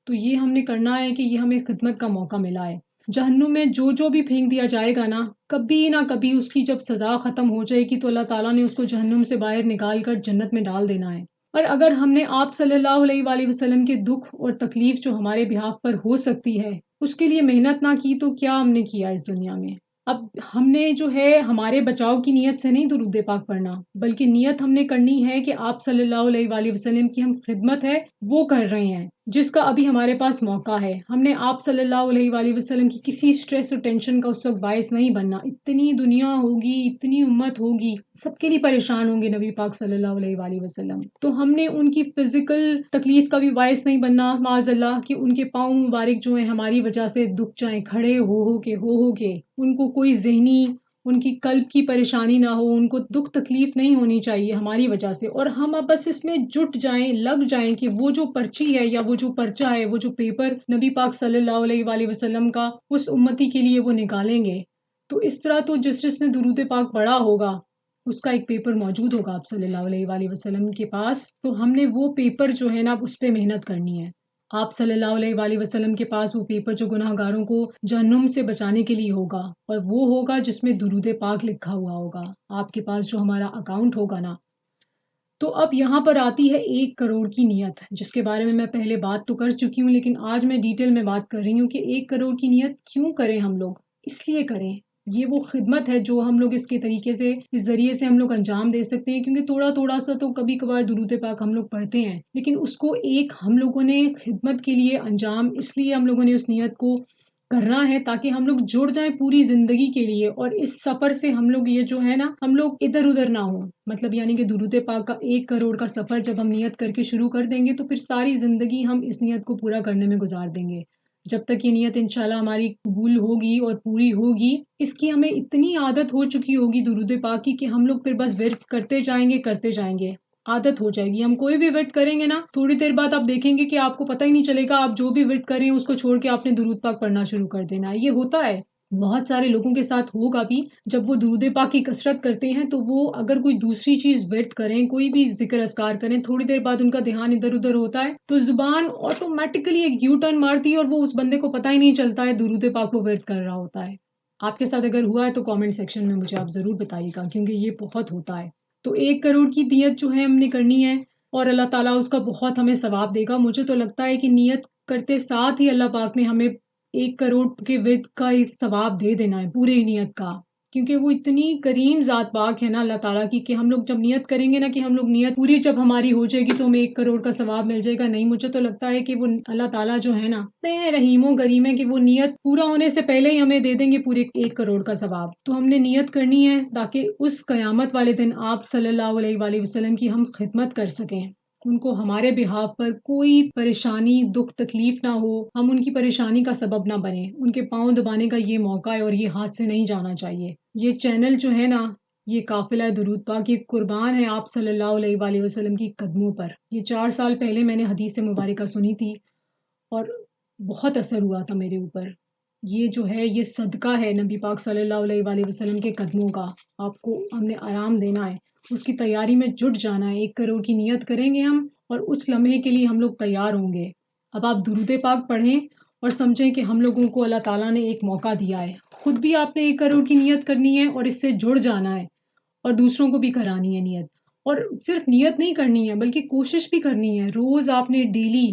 تو یہ ہم نے کرنا ہے کہ یہ ہمیں خدمت کا موقع ملا ہے. جہنم میں جو بھی پھینک دیا جائے گا نا, کبھی نہ کبھی اس کی جب سزا ختم ہو جائے گی تو اللہ تعالیٰ نے اس کو جہنم سے باہر نکال کر جنت میں ڈال دینا ہے. اور اگر ہم نے آپ صلی اللہ علیہ وآلہ وسلم کے دکھ اور تکلیف جو ہمارے بہاف پر ہو سکتی ہے اس کے لیے محنت نہ کی تو کیا ہم نے کیا اس دنیا میں. اب ہم نے جو ہے ہمارے بچاؤ کی نیت سے نہیں درود پاک پڑھنا, بلکہ نیت ہم نے کرنی ہے کہ آپ صلی اللہ علیہ وآلہ وسلم کی ہم خدمت ہے وہ کر رہے ہیں جس کا ابھی ہمارے پاس موقع ہے. ہم نے آپ صلی اللہ علیہ وآلہ وسلم کی کسی سٹریس اور ٹینشن کا اس وقت باعث نہیں بننا. اتنی دنیا ہوگی, اتنی امت ہوگی, سب کے لیے پریشان ہوں گے نبی پاک صلی اللہ علیہ وآلہ وسلم. تو ہم نے ان کی فزیکل تکلیف کا بھی باعث نہیں بننا معاذ اللہ, کہ ان کے پاؤں مبارک جو ہیں ہماری وجہ سے دکھ جائیں, کھڑے ہو کے ان کو کوئی ذہنی ان کی قلب کی پریشانی نہ ہو, ان کو دکھ تکلیف نہیں ہونی چاہیے ہماری وجہ سے. اور ہم اب بس اس میں جٹ جائیں, لگ جائیں کہ وہ جو پرچی ہے یا وہ جو پرچہ ہے, وہ جو پیپر نبی پاک صلی اللہ علیہ وآلہ وسلم کا اس امتی کے لیے وہ نکالیں گے. تو اس طرح تو جس نے درود پاک پڑھا ہوگا اس کا ایک پیپر موجود ہوگا آپ صلی اللہ علیہ وآلہ وسلم کے پاس. تو ہم نے وہ پیپر جو ہے نا اس پہ محنت کرنی ہے. آپ صلی اللہ علیہ وآلہ وسلم کے پاس وہ پیپر جو گناہ گاروں کو جہنم سے بچانے کے لیے ہوگا, اور وہ ہوگا جس میں درود پاک لکھا ہوا ہوگا. آپ کے پاس جو ہمارا اکاؤنٹ ہوگا نا. تو اب یہاں پر آتی ہے 1 کروڑ کی نیت, جس کے بارے میں پہلے بات تو کر چکی ہوں, لیکن آج میں ڈیٹیل میں بات کر رہی ہوں کہ 1 کروڑ کی نیت کیوں کریں ہم لوگ. اس لیے کریں, یہ وہ خدمت ہے جو ہم لوگ اس کے طریقے سے اس ذریعے سے ہم لوگ انجام دے سکتے ہیں. کیونکہ تھوڑا سا تو کبھی کبھار درود پاک ہم لوگ پڑھتے ہیں, لیکن اس کو ایک ہم لوگوں نے خدمت کے لیے انجام, اس لیے ہم لوگوں نے اس نیت کو کرنا ہے تاکہ ہم لوگ جڑ جائیں پوری زندگی کے لیے. اور اس سفر سے ہم لوگ یہ جو ہے نا ہم لوگ ادھر ادھر نہ ہوں. مطلب یعنی کہ درود پاک کا 1 کروڑ کا سفر جب ہم نیت کر کے شروع کر دیں گے تو پھر ساری زندگی ہم اس نیت کو پورا کرنے میں گزار دیں گے, جب تک یہ نیت انشاءاللہ ہماری قبول ہوگی اور پوری ہوگی. اس کی ہمیں اتنی عادت ہو چکی ہوگی درود پاک کی کہ ہم لوگ پھر بس ورد کرتے جائیں گے, عادت ہو جائے گی. ہم کوئی بھی ورد کریں گے نا, تھوڑی دیر بعد آپ دیکھیں گے کہ آپ کو پتہ ہی نہیں چلے گا, آپ جو بھی ورد کریں اس کو چھوڑ کے آپ نے درود پاک پڑھنا شروع کر دینا ہے. یہ ہوتا ہے, بہت سارے لوگوں کے ساتھ ہوگا بھی، جب وہ درود پاک کی کثرت کرتے ہیں تو وہ اگر کوئی دوسری چیز ورد کریں، کوئی بھی ذکر اذکار کریں، تھوڑی دیر بعد ان کا دھیان ادھر ادھر ہوتا ہے تو زبان آٹومیٹکلی ایک یو ٹرن مارتی ہے اور وہ اس بندے کو پتہ ہی نہیں چلتا ہے درود پاک وہ ورد کر رہا ہوتا ہے۔ آپ کے ساتھ اگر ہوا ہے تو کامنٹ سیکشن میں مجھے آپ ضرور بتائیے گا، کیونکہ یہ بہت ہوتا ہے۔ تو 1 کروڑ کی نیت جو ہے ہم نے کرنی ہے اور اللہ تعالیٰ اس کا بہت ہمیں ثواب دے گا۔ مجھے تو لگتا ہے کہ نیت کرتے ساتھ ہی اللہ پاک نے ہمیں 1 کروڑ کے ورد کا ایک ثواب دے دینا ہے پورے نیت کا، کیونکہ وہ اتنی کریم ذات پاک ہے نا اللہ تعالیٰ کی، کہ ہم لوگ جب نیت کریں گے نا کہ ہم لوگ نیت پوری جب ہماری ہو جائے گی تو ہمیں 1 کروڑ کا ثواب مل جائے گا، نہیں، مجھے تو لگتا ہے کہ وہ اللہ تعالیٰ جو ہے نا اتنے رحیم و کریم ہے کہ وہ نیت پورا ہونے سے پہلے ہی ہمیں دے دیں گے پورے 1 کروڑ کا ثواب۔ تو ہم نے نیت کرنی ہے تاکہ اس قیامت والے دن آپ صلی اللہ علیہ وآلہ وسلم کی ہم خدمت کر سکیں، ان کو ہمارے بہاف پر کوئی پریشانی دکھ تکلیف نہ ہو، ہم ان کی پریشانی کا سبب نہ بنیں۔ ان کے پاؤں دبانے کا یہ موقع ہے اور یہ ہاتھ سے نہیں جانا چاہیے۔ یہ چینل جو ہے نا، یہ قافلہ درود پاک، یہ قربان ہے آپ صلی اللہ علیہ وآلہ وسلم کی قدموں پر۔ یہ 4 سال پہلے میں نے حدیث مبارکہ سنی تھی اور بہت اثر ہوا تھا میرے اوپر۔ یہ جو ہے یہ صدقہ ہے نبی پاک صلی اللہ علیہ وآلہ وسلم کے قدموں کا، آپ کو ہم نے آرام دینا ہے، اس کی تیاری میں جٹ جانا ہے۔ 1 کروڑ کی نیت کریں گے ہم اور اس لمحے کے لیے ہم لوگ تیار ہوں گے۔ اب آپ درود پاک پڑھیں اور سمجھیں کہ ہم لوگوں کو اللہ تعالیٰ نے ایک موقع دیا ہے، خود بھی آپ نے 1 کروڑ کی نیت کرنی ہے اور اس سے جڑ جانا ہے اور دوسروں کو بھی کرانی ہے نیت۔ اور صرف نیت نہیں کرنی ہے بلکہ کوشش بھی کرنی ہے، روز آپ نے ڈیلی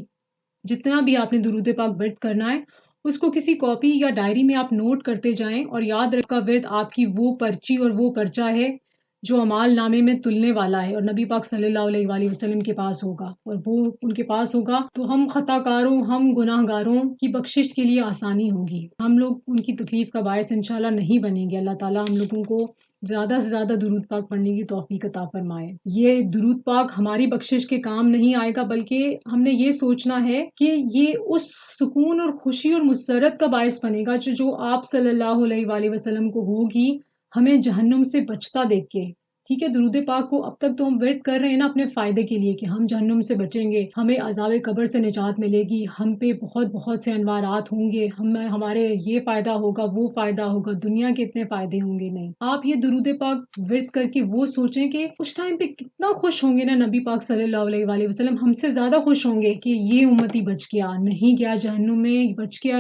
جتنا بھی آپ نے درود پاک ورد کرنا ہے اس کو کسی کاپی یا ڈائری میں آپ نوٹ کرتے جائیں، اور یاد رکھا ورد آپ کی وہ پرچی اور وہ پرچہ ہے جو اعمال نامے میں تلنے والا ہے اور نبی پاک صلی اللہ علیہ وآلہ وسلم کے پاس ہوگا، اور وہ ان کے پاس ہوگا تو ہم خطا کاروں، ہم گناہ گاروں کی بخشش کے لیے آسانی ہوگی، ہم لوگ ان کی تکلیف کا باعث انشاءاللہ نہیں بنیں گے۔ اللہ تعالیٰ ہم لوگوں کو زیادہ سے زیادہ درود پاک پڑھنے کی توفیق عطا فرمائے۔ یہ درود پاک ہماری بخشش کے کام نہیں آئے گا، بلکہ ہم نے یہ سوچنا ہے کہ یہ اس سکون اور خوشی اور مسرت کا باعث بنے گا جو آپ صلی اللہ علیہ وآلہ وسلم کو ہوگی ہمیں جہنم سے بچتا دیکھ کے۔ ٹھیک ہے، درود پاک کو اب تک تو ہم ورد کر رہے ہیں نا اپنے فائدے کے لیے کہ ہم جہنم سے بچیں گے، ہمیں عذاب قبر سے نجات ملے گی، ہم پہ بہت بہت سے انوارات ہوں گے، ہمارے یہ فائدہ ہوگا، وہ فائدہ ہوگا، دنیا کے اتنے فائدے ہوں گے۔ نہیں، آپ یہ درود پاک ورد کر کے وہ سوچیں کہ اس ٹائم پہ کتنا خوش ہوں گے نا نبی پاک صلی اللہ علیہ وآلہ وسلم، ہم سے زیادہ خوش ہوں گے کہ یہ امتی بچ گیا، نہیں گیا جہنم میں، بچ گیا،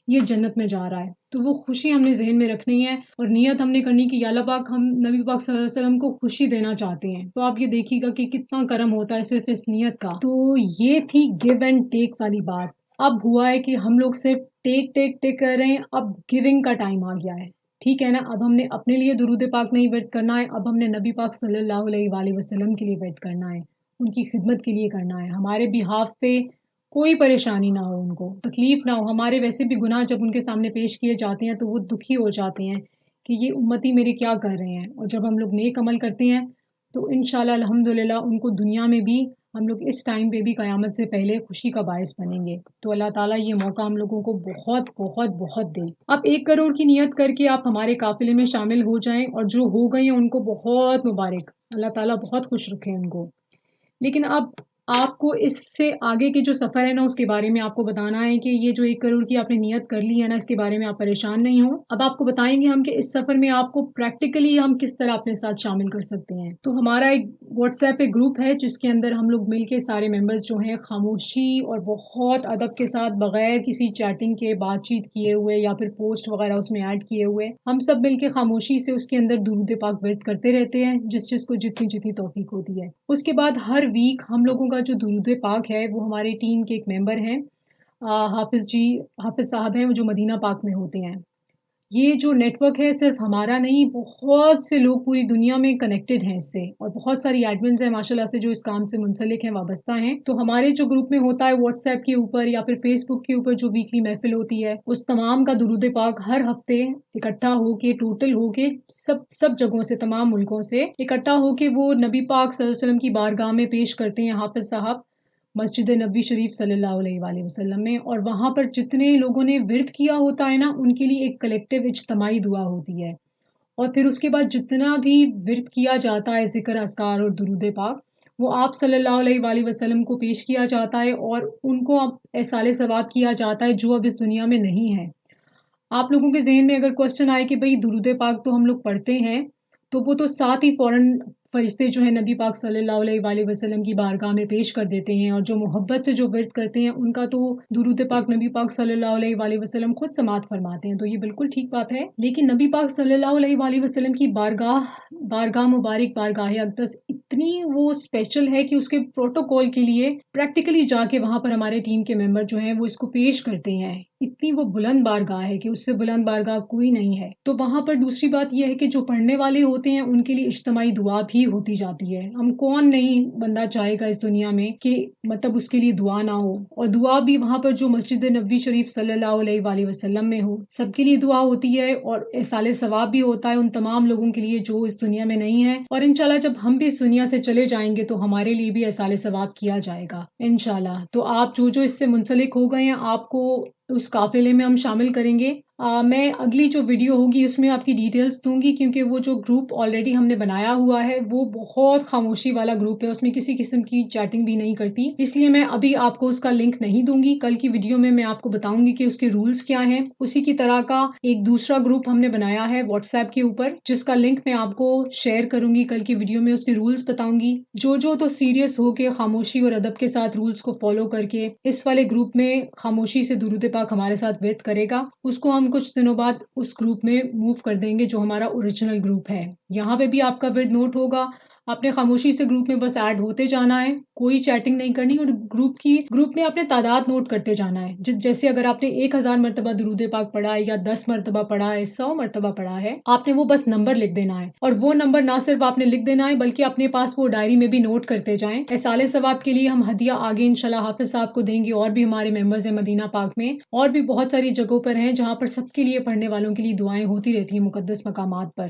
یہ جنت میں جا رہا ہے۔ تو وہ خوشی ہم نے ذہن میں رکھنی ہے اور نیت ہم نے کرنی کہ یا اللہ پاک ہم نبی پاک صلی اللہ علیہ وسلم کو خوشی دینا چاہتے ہیں۔ تو آپ یہ دیکھیے گا کہ کتنا کرم ہوتا ہے صرف اس نیت کا۔ تو یہ تھی گیو اینڈ ٹیک والی بات۔ اب ہوا ہے کہ ہم لوگ صرف ٹیک ٹیک ٹیک کر رہے ہیں، اب گیونگ کا ٹائم آ گیا ہے، ٹھیک ہے نا؟ اب ہم نے اپنے لیے درود پاک نہیں ورد کرنا ہے، اب ہم نے نبی پاک صلی اللہ علیہ وآلہ وسلم کے لیے ورد کرنا ہے، ان کی خدمت کے لیے کرنا ہے، ہمارے بہاف پہ کوئی پریشانی نہ ہو، ان کو تکلیف نہ ہو۔ ہمارے ویسے بھی گناہ جب ان کے سامنے پیش کیے جاتے ہیں تو وہ دکھی ہو جاتے ہیں کہ یہ امتی میرے کیا کر رہے ہیں، اور جب ہم لوگ نیک عمل کرتے ہیں تو انشاءاللہ الحمدللہ ان کو دنیا میں بھی ہم لوگ اس ٹائم پہ بھی قیامت سے پہلے خوشی کا باعث بنیں گے۔ تو اللہ تعالیٰ یہ موقع ہم لوگوں کو بہت بہت بہت دے۔ اب 1 کروڑ کی نیت کر کے آپ ہمارے قافلے میں شامل ہو جائیں، اور جو ہو گئے ہیں ان کو بہت مبارک، اللہ تعالیٰ بہت خوش رکھے ان کو۔ لیکن اب آپ کو اس سے آگے کے جو سفر ہے نا اس کے بارے میں آپ کو بتانا ہے کہ یہ جو 1 کروڑ کی آپ نے نیت کر لی ہے نا، اس کے بارے میں آپ پریشان نہیں ہوں۔ اب آپ کو بتائیں گے ہم کہ اس سفر میں آپ کو پریکٹیکلی ہم کس طرح اپنے ساتھ شامل کر سکتے ہیں۔ تو ہمارا ایک واٹس ایپ پہ گروپ ہے جس کے اندر ہم لوگ مل کے سارے ممبرز جو ہیں خاموشی اور بہت ادب کے ساتھ بغیر کسی چیٹنگ کے، بات چیت کیے ہوئے یا پھر پوسٹ وغیرہ اس میں ایڈ کیے ہوئے، ہم سب مل کے خاموشی سے اس کے اندر درود پاک ورد کرتے رہتے ہیں جس کو جتنی جتنی توفیق ہوتی ہے۔ اس کے بعد ہر ویک ہم لوگوں کا جو درود پاک ہے وہ ہماری ٹیم کے ایک ممبر ہیں، حافظ جی، حافظ صاحب ہیں، وہ جو مدینہ پاک میں ہوتے ہیں۔ یہ جو نیٹ ورک ہے صرف ہمارا نہیں، بہت سے لوگ پوری دنیا میں کنیکٹڈ ہیں اس سے، اور بہت ساری ایڈمنز ہیں ماشاءاللہ سے جو اس کام سے منسلک ہیں، وابستہ ہیں۔ تو ہمارے جو گروپ میں ہوتا ہے واٹس ایپ کے اوپر یا پھر فیس بک کے اوپر جو ویکلی محفل ہوتی ہے، اس تمام کا درود پاک ہر ہفتے اکٹھا ہو کے، ٹوٹل ہو کے، سب جگہوں سے، تمام ملکوں سے اکٹھا ہو کے وہ نبی پاک صلی اللہ علیہ وسلم کی بارگاہ میں پیش کرتے ہیں حافظ صاحب، مسجد نبوی شریف صلی اللہ علیہ وآلہ وسلم میں، اور وہاں پر جتنے لوگوں نے ورد کیا ہوتا ہے نا ان کے لیے ایک کلیکٹیو اجتماعی دعا ہوتی ہے، اور پھر اس کے بعد جتنا بھی ورد کیا جاتا ہے ذکر اذکار اور درود پاک وہ آپ صلی اللہ علیہ وآلہ وسلم کو پیش کیا جاتا ہے، اور ان کو اب احصال ثواب کیا جاتا ہے جو اب اس دنیا میں نہیں ہے۔ آپ لوگوں کے ذہن میں اگر کوشچن آئے کہ بھئی درود پاک تو ہم لوگ پڑھتے ہیں، تو وہ تو ساتھ ہی فوراً فرشتے جو ہیں نبی پاک صلی اللہ علیہ وآلہ وسلم کی بارگاہ میں پیش کر دیتے ہیں، اور جو محبت سے جو ورد کرتے ہیں ان کا تو درود پاک نبی پاک صلی اللہ علیہ وآلہ وسلم خود سماعت فرماتے ہیں، تو یہ بالکل ٹھیک بات ہے۔ لیکن نبی پاک صلی اللہ علیہ وآلہ وسلم کی بارگاہ مبارک، بارگاہ اقدس اتنی وہ اسپیشل ہے کہ اس کے پروٹوکول کے لیے پریکٹیکلی جا کے وہاں پر ہمارے ٹیم کے ممبر جو ہیں وہ اس کو پیش کرتے ہیں۔ اتنی وہ بلند بارگاہ ہے کہ اس سے بلند بارگاہ کوئی نہیں ہے۔ تو وہاں پر دوسری بات یہ ہے کہ جو پڑھنے والے ہوتے ہیں ان کے لیے اجتماعی دعا بھی ہوتی جاتی ہے۔ ہم کون نہیں بندہ چاہے گا اس دنیا میں کہ مطلب اس کے لیے دعا نہ ہو، اور دعا بھی وہاں پر جو مسجد نبوی شریف صلی اللہ علیہ وآلہ وسلم میں ہو، سب کے لیے دعا ہوتی ہے، اور احصال ثواب بھی ہوتا ہے ان تمام لوگوں کے لیے جو اس دنیا میں نہیں ہے، اور انشاءاللہ جب ہم بھی اس دنیا سے چلے جائیں گے تو ہمارے لیے بھی احصال ثواب کیا جائے گا انشاءاللہ۔ تو آپ جو اس سے منسلک ہو گئے ہیں آپ کو اس قافلے میں ہم شامل کریں گے۔ میں اگلی جو ویڈیو ہوگی اس میں آپ کی ڈیٹیلز دوں گی، کیونکہ وہ جو گروپ آلریڈی ہم نے بنایا ہوا ہے وہ بہت خاموشی والا گروپ ہے، اس میں کسی قسم کی چیٹنگ بھی نہیں کرتی، اس لیے میں ابھی آپ کو اس کا لنک نہیں دوں گی۔ کل کی ویڈیو میں آپ کو بتاؤں گی کہ اس کے رولز کیا ہیں۔ اسی کی طرح کا ایک دوسرا گروپ ہم نے بنایا ہے واٹس ایپ کے اوپر، جس کا لنک میں آپ کو شیئر کروں گی کل کی ویڈیو میں، اس کے رولز بتاؤں گی۔ جو تو سیریس ہو کے خاموشی اور ادب کے ساتھ رولز کو فالو کر کے اس والے گروپ میں خاموشی سے درود پاک ہمارے ساتھ ورد کرے گا، اس کو ہم کچھ دنوں بعد اس گروپ میں موو کر دیں گے جو ہمارا اوریجنل گروپ ہے۔ یہاں پہ بھی آپ کا ورد نوٹ ہوگا، آپ نے خاموشی سے گروپ میں بس ایڈ ہوتے جانا ہے، کوئی چیٹنگ نہیں کرنی، اور گروپ میں آپ نے تعداد نوٹ کرتے جانا ہے۔ جیسے اگر آپ نے 1000 مرتبہ درود پاک پڑھا ہے، یا 10 مرتبہ پڑھا ہے، 100 مرتبہ پڑھا ہے، آپ نے وہ بس نمبر لکھ دینا ہے، اور وہ نمبر نہ صرف آپ نے لکھ دینا ہے بلکہ اپنے پاس وہ ڈائری میں بھی نوٹ کرتے جائیں۔ احصال ثواب کے لیے ہم ہدیہ آگے انشاءاللہ حافظ صاحب کو دیں گے، اور بھی ہمارے ممبرز ہیں مدینہ پاک میں، اور بھی بہت ساری جگہوں پر ہیں جہاں پر سب کے لیے پڑھنے والوں کے لیے دعائیں ہوتی رہتی ہیں مقدس مقامات پر۔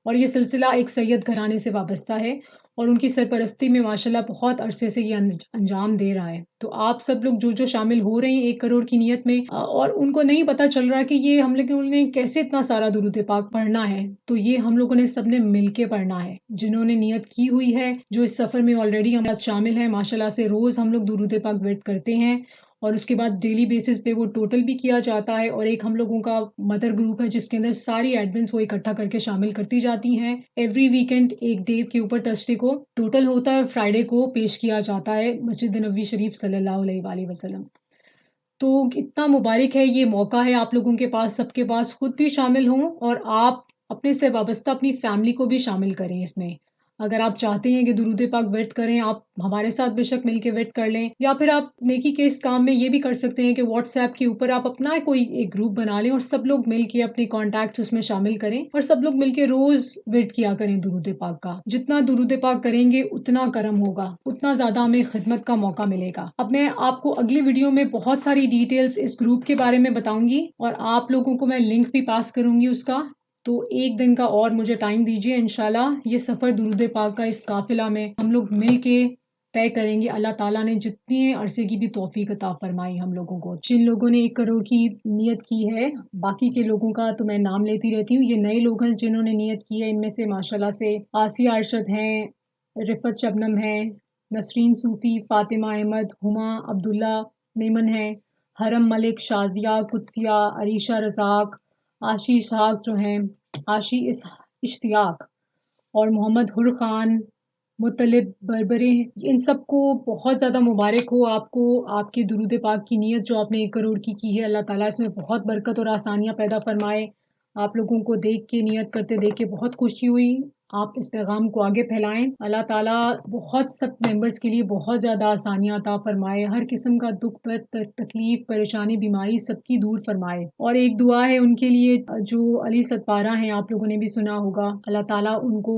اور یہ سلسلہ ایک سید گھرانے سے وابستہ ہے، اور ان کی سرپرستی میں ماشاءاللہ بہت عرصے سے یہ انجام دے رہا ہے۔ تو آپ سب لوگ جو شامل ہو رہے ہیں 1 کروڑ کی نیت میں، اور ان کو نہیں پتہ چل رہا کہ یہ ہم لوگوں نے کیسے اتنا سارا درود پاک پڑھنا ہے، تو یہ ہم لوگوں نے سب نے مل کے پڑھنا ہے۔ جنہوں نے نیت کی ہوئی ہے، جو اس سفر میں آلریڈی ہم شامل ہیں، ماشاءاللہ سے روز ہم لوگ درود پاک ورد کرتے ہیں، اور اس کے بعد ڈیلی بیسس پہ وہ ٹوٹل بھی کیا جاتا ہے، اور ایک ہم لوگوں کا مدر گروپ ہے جس کے اندر ساری ایڈمنس وہ اکٹھا کر کے شامل کرتی جاتی ہیں۔ ایوری ویکینڈ ایک ڈے کے اوپر تھرسڈے کو ٹوٹل ہوتا ہے، اور فرائیڈے کو پیش کیا جاتا ہے مسجد نبوی شریف صلی اللہ علیہ وآلہ وسلم۔ تو اتنا مبارک ہے یہ موقع ہے آپ لوگوں کے پاس، سب کے پاس، خود بھی شامل ہوں، اور آپ اپنے سے وابستہ اپنی فیملی کو بھی شامل کریں اس میں۔ اگر آپ چاہتے ہیں کہ درود پاک ورد کریں، آپ ہمارے ساتھ بے شک مل کے ورد کر لیں، یا پھر آپ نیکی کے اس کام میں یہ بھی کر سکتے ہیں کہ واٹس ایپ کے اوپر آپ اپنا کوئی ایک گروپ بنا لیں، اور سب لوگ مل کے اپنے کانٹیکٹس اس میں شامل کریں، اور سب لوگ مل کے روز ورد کیا کریں درود پاک کا۔ جتنا درود پاک کریں گے اتنا کرم ہوگا، اتنا زیادہ ہمیں خدمت کا موقع ملے گا۔ اب میں آپ کو اگلی ویڈیو میں بہت ساری ڈیٹیلز اس گروپ کے بارے میں بتاؤں گی، اور آپ لوگوں کو میں لنک بھی پاس کروں گی اس کا۔ تو ایک دن کا اور مجھے ٹائم دیجیے، انشاءاللہ یہ سفر درود پاک کا اس قافلہ میں ہم لوگ مل کے طے کریں گے۔ اللہ تعالیٰ نے جتنی عرصے کی بھی توفیق عطا فرمائی ہم لوگوں کو، جن لوگوں نے 1 کروڑ کی نیت کی ہے، باقی کے لوگوں کا تو میں نام لیتی رہتی ہوں، یہ نئے لوگ ہیں جنہوں نے نیت کی ہے۔ ان میں سے ماشاءاللہ سے آسیہ ارشد ہیں، رفت شبنم ہیں، نسرین صوفی، فاطمہ احمد، ہما عبداللہ میمن ہیں، حرم ملک، شازیہ قدسیہ، عریشہ رزاق، عاشی اسحاق جو ہیں، عاشی اشتیاق، اور محمد حر خان، مطلب بربرے، ان سب کو بہت زیادہ مبارک ہو آپ کو، آپ کے درود پاک کی نیت جو آپ نے 1 کروڑ کی ہے، اللہ تعالیٰ اس میں بہت برکت اور آسانیاں پیدا فرمائے۔ آپ لوگوں کو دیکھ کے، نیت کرتے دیکھ کے بہت خوشی ہوئی۔ آپ اس پیغام کو آگے پھیلائیں، اللہ تعالیٰ بہت سب ممبرس کے لیے بہت زیادہ آسانیاں عطا فرمائے، ہر قسم کا دکھ درد تکلیف پریشانی بیماری سب کی دور فرمائے۔ اور ایک دعا ہے ان کے لیے جو علی ستپارہ ہیں، آپ لوگوں نے بھی سنا ہوگا، اللہ تعالیٰ ان کو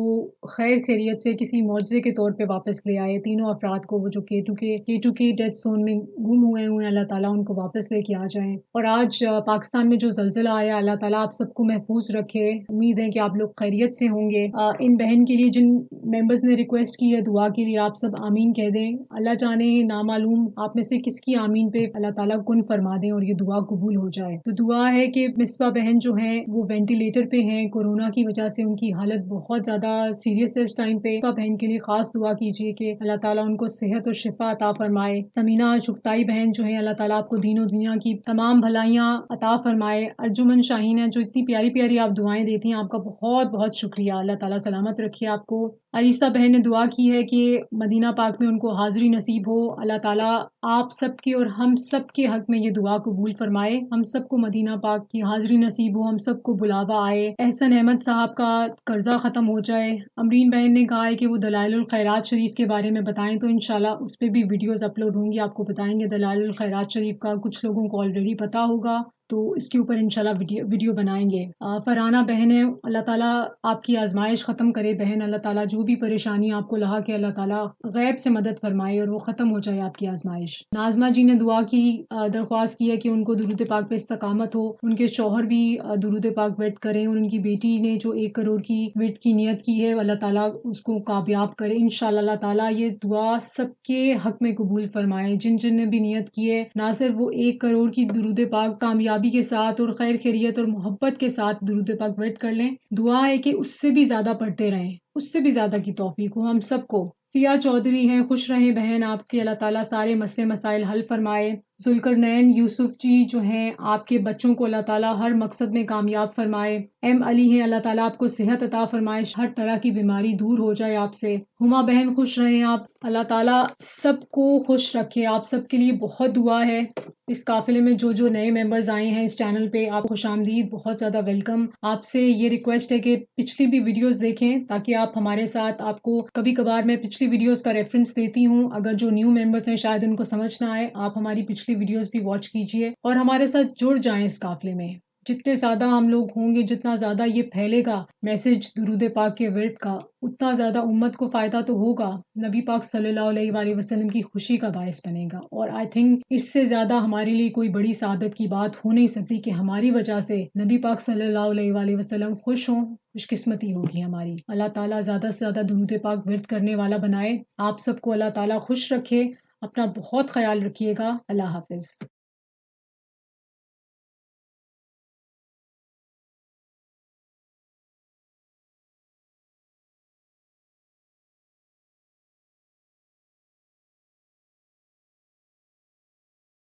خیر خیریت سے کسی معجزے کے طور پہ واپس لے آئے، تینوں افراد کو، وہ جو K2 کے ڈیتھ زون میں گم ہوئے ہیں، اللہ تعالیٰ ان کو واپس لے کے آ جائیں۔ اور آج پاکستان میں جو زلزلہ آیا، اللہ تعالیٰ آپ سب کو محفوظ رکھے، امید ہے کہ آپ لوگ خیریت سے ہوں گے۔ ان بہن کے لیے جن ممبرز نے ریکویسٹ کی ہے دعا کے لیے آپ سب آمین کہہ دیں. اللہ جانے نامعلوم آپ میں سے کس کی آمین پہ اللہ تعالیٰ کن فرما دیں اور یہ دعا قبول ہو جائے. تو دعا ہے کہ مصباح بہن جو ہیں وہ وینٹیلیٹر پہ ہیں کورونا کی وجہ سے، ان کی حالت بہت زیادہ سیریس ہے اس ٹائم پہ. مصباح بہن کے لیے خاص دعا کیجیے کہ اللہ تعالیٰ ان کو صحت اور شفا عطا فرمائے. سمینہ شفتائی بہن جو ہیں اللہ تعالیٰ آپ کو دین و دنیا کی تمام بھلائیاں عطا فرمائے. ارجمن شاہین ہے جو اتنی پیاری پیاری آپ دعائیں دیتی ہیں، آپ کا بہت بہت شکریہ. اللہ تعالیٰ سلامت رکھے آپ کو. عریسہ بہن نے دعا کی ہے کہ مدینہ پاک میں ان کو حاضری نصیب ہو. اللہ تعالیٰ آپ سب کے اور ہم سب کے حق میں یہ دعا قبول فرمائے. ہم سب کو مدینہ پاک کی حاضری نصیب ہو، ہم سب کو بلاوا آئے. احسن احمد صاحب کا قرضہ ختم ہو جائے. امرین بہن نے کہا ہے کہ وہ دلائل الخیرات شریف کے بارے میں بتائیں، تو انشاءاللہ اس پہ بھی ویڈیوز اپلوڈ ہوں گی، آپ کو بتائیں گے دلائل الخیرات شریف کا. کچھ لوگوں کو آلریڈی پتا ہوگا تو اس کے اوپر انشاءاللہ ویڈیو بنائیں گے. فرحانہ بہن ہے، اللہ تعالیٰ آپ کی آزمائش ختم کرے بہن. اللہ تعالیٰ جو بھی پریشانی آپ کو لاحق ہے اللہ تعالیٰ غیب سے مدد فرمائے اور وہ ختم ہو جائے آپ کی آزمائش. ناظمہ جی نے دعا کی، درخواست کی ہے کہ ان کو درود پاک پہ استقامت ہو، ان کے شوہر بھی درود پاک ورد کریں، اور ان کی بیٹی نے جو 1 کروڑ کی ورد کی نیت کی ہے اللہ تعالیٰ اس کو کامیاب کرے انشاءاللہ. اللہ تعالیٰ یہ دعا سب کے حق میں قبول فرمائے. جن جن نے بھی نیت کی ہے، نہ صرف وہ 1 کروڑ کی درود پاک کامیابی کے ساتھ اور خیر خیریت اور محبت کے ساتھ درود پاک ورد کر لیں. دعا ہے کہ اس سے بھی زیادہ پڑھتے رہیں، اس سے بھی زیادہ کی توفیق ہو ہم سب کو. فیا چودھری ہیں، خوش رہیں بہن، آپ کے اللہ تعالیٰ سارے مسئلے مسائل حل فرمائے. ذوالقرنین یوسف جی جو ہیں آپ کے بچوں کو اللہ تعالیٰ ہر مقصد میں کامیاب فرمائے. ایم علی ہیں، اللہ تعالیٰ آپ کو صحت عطا فرمائے، ہر طرح کی بیماری دور ہو جائے آپ سے. ہما بہن خوش رہیں آپ، اللہ تعالیٰ سب کو خوش رکھے. آپ سب کے لیے بہت دعا ہے. اس قافلے میں جو جو نئے ممبرز آئے ہیں اس چینل پہ، آپ خوش آمدید، بہت زیادہ ویلکم. آپ سے یہ ریکویسٹ ہے کہ پچھلی بھی ویڈیوز دیکھیں تاکہ آپ ہمارے ساتھ، آپ کو کبھی کبھار میں پچھلی ویڈیوز کا ریفرنس دیتی ہوں، اگر جو نیو ممبرز ہیں شاید ان کو سمجھ نہ آئے، آپ ہماری پچھلی ویڈیوز بھی واچ کیجئے اور ہمارے ساتھ جڑ جائیں اس قافلے میں. جتنے زیادہ ہم لوگ ہوں گے، جتنا زیادہ یہ پھیلے گا میسج درود پاک کے ورد کا، اتنا زیادہ امت کو فائدہ تو ہوگا، نبی پاک صلی اللہ علیہ وآلہ وسلم کی خوشی کا باعث بنے گا. اور آئی تھنک اس سے زیادہ ہمارے لیے کوئی بڑی سعادت کی بات ہو نہیں سکتی کہ ہماری وجہ سے نبی پاک صلی اللہ علیہ وآلہ وسلم خوش ہوں. خوش قسمتی ہوگی ہماری. اللہ تعالیٰ زیادہ سے زیادہ درود پاک ورد کرنے والا بنائے. آپ سب کو اللہ تعالیٰ خوش رکھے. اپنا بہت خیال رکھیے گا. اللہ حافظ.